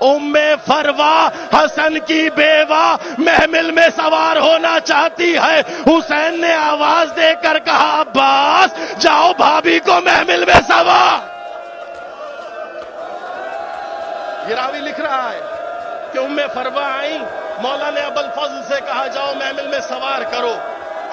ام فروا حسن کی بیوہ محمل میں سوار ہونا چاہتی ہے. حسین نے آواز دے کر کہا عباس جاؤ بھابھی کو محمل میں سوار. یہ راوی لکھ رہا ہے کہ ام فروا آئیں, مولا نے ابوالفضل سے کہا جاؤ محمل میں سوار کرو.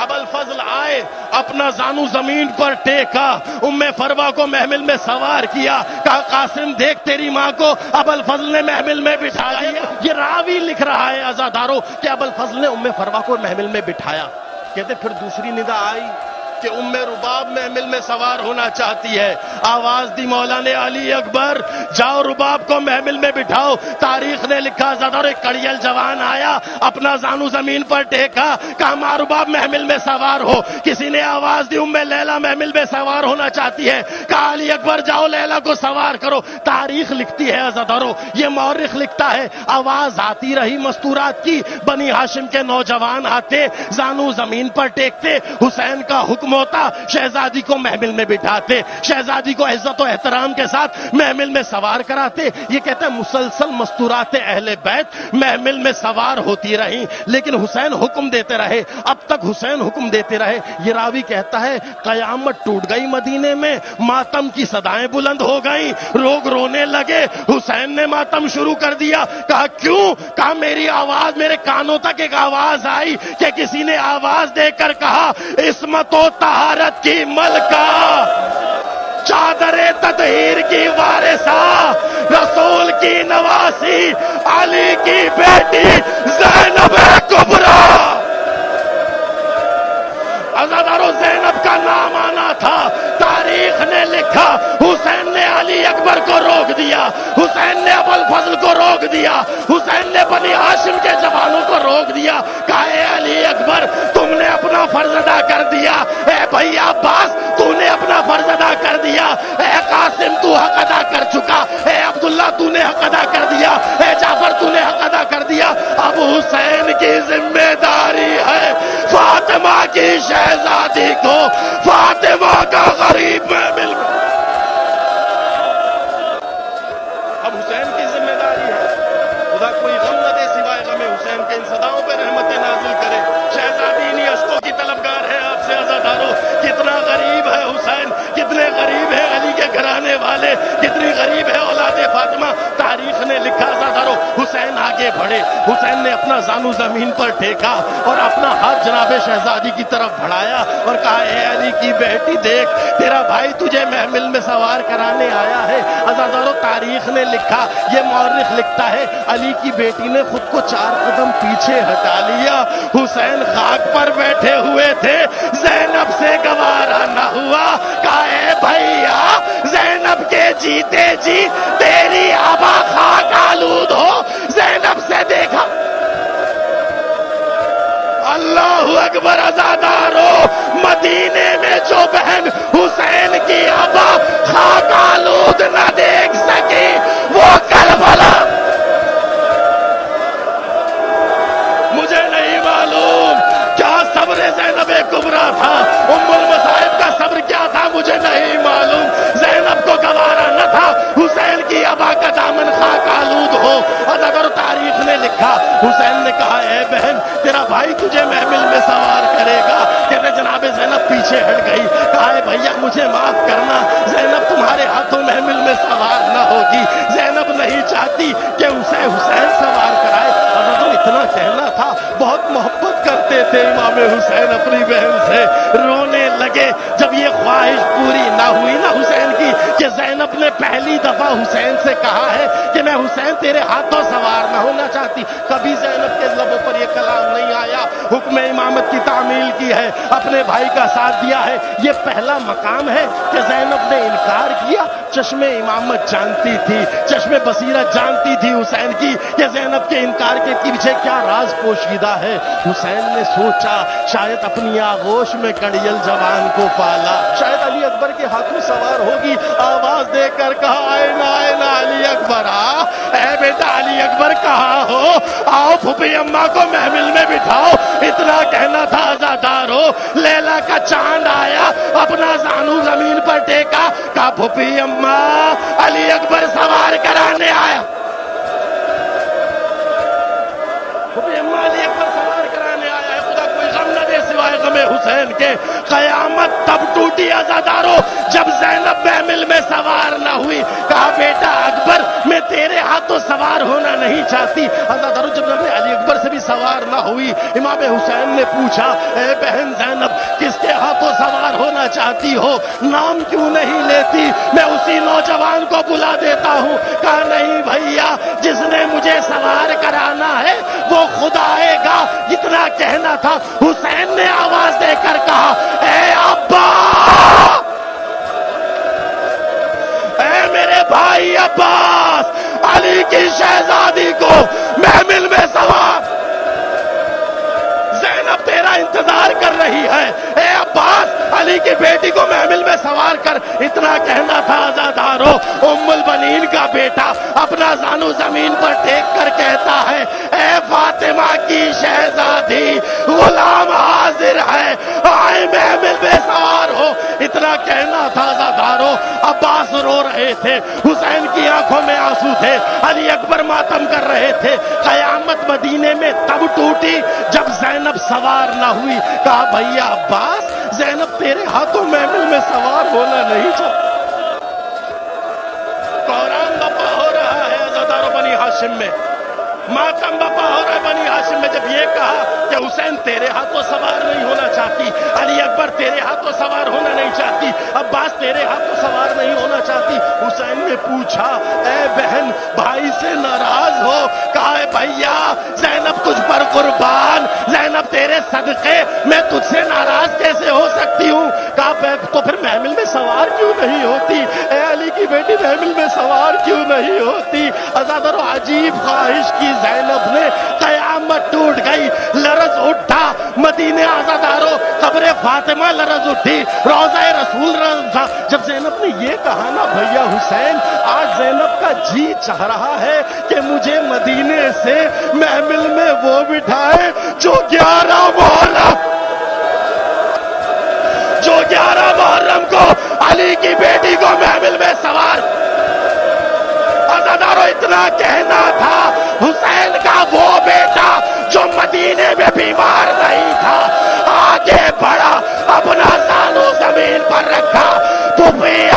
ابوالفضل آئے, اپنا زانو زمین پر ٹیکا, ام فروا کو محمل میں سوار کیا, کہا قاسم دیکھ تیری ماں کو ابوالفضل نے محمل میں بٹھا دیا. یہ راوی لکھ رہا ہے عزادارو کہ ابوالفضل نے ام فروا کو محمل میں بٹھایا. کہتے پھر دوسری ندا آئی کہ ام رباب محمل میں سوار ہونا چاہتی ہے. آواز دی مولا نے علی اکبر جاؤ رباب کو محمل میں بٹھاؤ. تاریخ نے لکھا زدر ایک کڑیل جوان آیا, اپنا زانو زمین پر ٹیکا, کہا ماں رباب محمل میں سوار ہو. کسی نے آواز دی ام لیلا محمل میں سوار ہونا چاہتی ہے, کہا علی اکبر جاؤ لیلا کو سوار کرو. تاریخ لکھتی ہے عزادارو, یہ مورخ لکھتا ہے آواز آتی رہی مستورات کی. بنی ہاشم کے نوجوان آتے, زانو زمین پر ٹیکتے, حسین کا حکم ہوتا شہزادی کو محمل میں بٹھاتے, شہزادی کو عزت و احترام کے ساتھ محمل میں سوار کراتے. یہ کہتے ہیں مسلسل مستورات اہل بیت محمل میں سوار ہوتی رہیں, لیکن حسین حکم دیتے رہے. اب تک حسین حکم دیتے رہے. یہ راوی کہتا ہے قیامت ٹوٹ گئی مدینے میں, ماتم کی صدائیں بلند ہو گئیں, لوگ رونے لگے. حسین نے ماتم شروع کر دیا. کہا کیوں؟ کہا میری آواز, میرے کانوں تک ایک آواز آئی کہ کسی نے آواز دے کر کہا عصمت و طہارت کی ملکہ, چادر تطہیر کی وارثہ, رسول کی نواسی, علی کی بیٹی زینب کبریٰ. عزادارو زینب کا نام آنا تھا. تاریخ نے لکھا حسین نے علی اکبر کو روک دیا, حسین نے ابوالفضل کو روک دیا, حسین نے بنی ہاشم کے جوانوں کو روک دیا. کہا اے علی اکبر تم نے اپنا فرض ادا کر دیا, اے بھیا عباس تو نے اپنا فرض ادا کر دیا, اے قاسم تو حق ادا کر چکا, اے عبداللہ تو نے حق ادا کر دیا, اے جعفر تو نے حق ادا کر دیا. اب حسین کی ذمہ داری ہے فاطمہ کی شہزادی کو فاطمہ کا غریب محمل میں. اب حسین کی ذمہ داری ہے, خدا کوئی غم نہ دے سوائے غم حسین کے, ان صداؤں پہ رحمتیں نازل کرے. شہزادی انہی اشکوں کی طلبگار ہے آپ سے عزادارو. کتنا غریب ہے حسین, کتنے غریب ہے علی کے گھرانے والے, کتنی غریب ہے اولاد فاطمہ. تاریخ نے لکھا عزادارو حسین آگے بڑھے, حسین نے اپنا زانو زمین پر ٹیکا اور اپنا ہاتھ جناب شہزادی کی طرف بڑھایا اور کہا اے علی کی بیٹی دیکھ تیرا بھائی تجھے محمل میں سوار کرانے آیا ہے. عزادارو تاریخ نے لکھا, یہ مورخ لکھتا ہے علی کی بیٹی نے خود کو 4 قدم پیچھے ہٹا لیا. حسین خاک پر بیٹھے ہوئے تھے, زینب سے گوارا نہ ہوا. کہا اے بھیا زینب کے جیتے جی تیری آبا خاک آلود ہو. زینب سے دیکھا, اللہ اکبر عزادارو, مدینے میں جو بہن حسین کی آبا خاک آلود نہ دیکھ سکی وہ کربلا. مجھے نہیں معلوم کیا صبر زینب کبریٰ تھا, ام المصائب کا صبر کیا تھا مجھے نہیں معلوم. زینب کو گوارا نہ تھا حسین کی آبا کا دامن خاک آلود ہو. اور اگر تاریخ نے لکھا حسین نے کہا اے بہن تیرا بھائی تجھے محمل میں سوار کرے گا. کہتے جناب زینب پیچھے ہٹ گئی. کہا اے بھیا مجھے معاف کرنا, زینب تمہارے ہاتھوں محمل میں سوار نہ ہوگی. زینب نہیں چاہتی کہ اسے حسین سوار کرائے. اور اتنا کہنا تھا, بہت محبت کرتے تھے امام حسین اپنی بہن سے. رونے لگے جب یہ خواہش پوری نہ ہوئی نا حسین کی کہ زینب نے پہلی دفعہ حسین سے کہا ہے کہ میں حسین تیرے ہاتھوں سوار نہ ہونا چاہتی. کبھی زینب کے لبوں پر یہ کلام نہیں آیا. حکم امامت کی تعمیل کی ہے, اپنے بھائی کا ساتھ دیا ہے. یہ پہلا مقام ہے کہ زینب نے انکار کیا. چشم امامت جانتی تھی, چشم بصیرت جانتی تھی حسین کی کہ زینب کے انکار کے پیچھے کیا راز پوشیدہ ہے. حسین نے سوچا شاید اپنی آغوش میں کڑیل جوان کو پالا, شاید علی اکبر کے ہاتھوں سوار ہوگی. آواز دے کر کہا آئنا آئنا علی اکبر, اے بیٹا علی اکبر کہاں ہو, آؤ پھوپھی اماں کو محمل میں بٹھاؤ. اتنا کہنا تھا عزادارو. لیلا کا چاند آیا, اپنا زانو زمین پر ٹیکا, کہا پھوپھی اماں علی اکبر سوار کرانے آیا. کے. قیامت تب ٹوٹی عزادارو جب زینب محمل میں سوار نہ ہوئی. کہا بیٹا اکبر میں تیرے ہاتھوں سوار ہونا نہیں چاہتی. عزادارو جب جناب علی اکبر سے بھی سوار نہ ہوئی, امام حسین نے پوچھا اے بہن زینب کس کے ہاتھوں سوار ہونا چاہتی ہو, نام کیوں نہیں لیتی, میں اسی نوجوان کو بلا دیتا ہوں. کہا نہیں بھیا, جس نے مجھے سوار کرانا ہے وہ خود آئے گا. اتنا کہنا تھا, حسین نے آواز دے کر کہا اے ابا, اے میرے بھائی عباس, علی کی شہزادی کو محمل میں سوار, زینب تیرا انتظار کر رہی ہے. اے عباس, علی کی بیٹی کو محمل میں سوار کر. اتنا کہنا تھا عزادارو, ام البنین کا بیٹا اپنا زانو زمین پر ٹیک کر کہتا ہے اے فاطمہ کی شہزادی, غلام حاضر ہے, آئے محمل میں سوار ہو. اتنا کہنا تھا عزادارو, عباس رو رہے تھے, حسین کی آنکھوں میں آنسو تھے, علی اکبر ماتم کر رہے تھے. قیامت مدینے میں تب ٹوٹی جب زینب سوار نہ ہوئی. کہا بھیا عباس, زینب تیرے ہاتھوں محمل میں سوار ہونا نہیں چاہتی. قرآن بپا ہو رہا ہے عزادارو بنی ہاشم میں, ماتم بپا ہو رہا ہے بنی ہاشم میں. جب یہ کہا کہ حسین تیرے ہاتھوں سوار نہیں ہونا چاہتی, علی اکبر تیرے ہاتھوں سوار ہونا نہیں چاہتی, عباس تیرے ہاتھوں سوار نہیں ہونا چاہتی, حسین نے پوچھا اے بہن بھائی سے ناراض ہو. کہا اے بھیا زینب تجھ پر قربان, زینب تیرے صدقے, میں تجھ سے ناراض کیسے ہو سکتی ہوں. کہا تو پھر محمل میں سوار کیوں نہیں ہوتی, اے علی کی بیٹی محمل میں سوار کیوں نہیں ہوتی. عزادارو عجیب خواہش کی زینب نے, قیامت ٹوٹ گئی, لرز اٹھا مدینے عزادارو, قبر فاطمہ لرز اٹھی, روضہ رسول لرز اٹھا. جب زینب نے یہ کہا نا بھیا حسین, آج زینب کا جی چاہ رہا ہے کہ مجھے مدینے سے محمل میں وہ بٹھائے جو 11 محرم کو علی کی بیٹی کو محمل میں سوار. عزادارو اتنا کہنا تھا, حسین کا وہ بیٹا جو مدینے میں بیمار نہیں تھا, آگے بڑھا, اپنا زانو زمین پر رکھا, پھپھی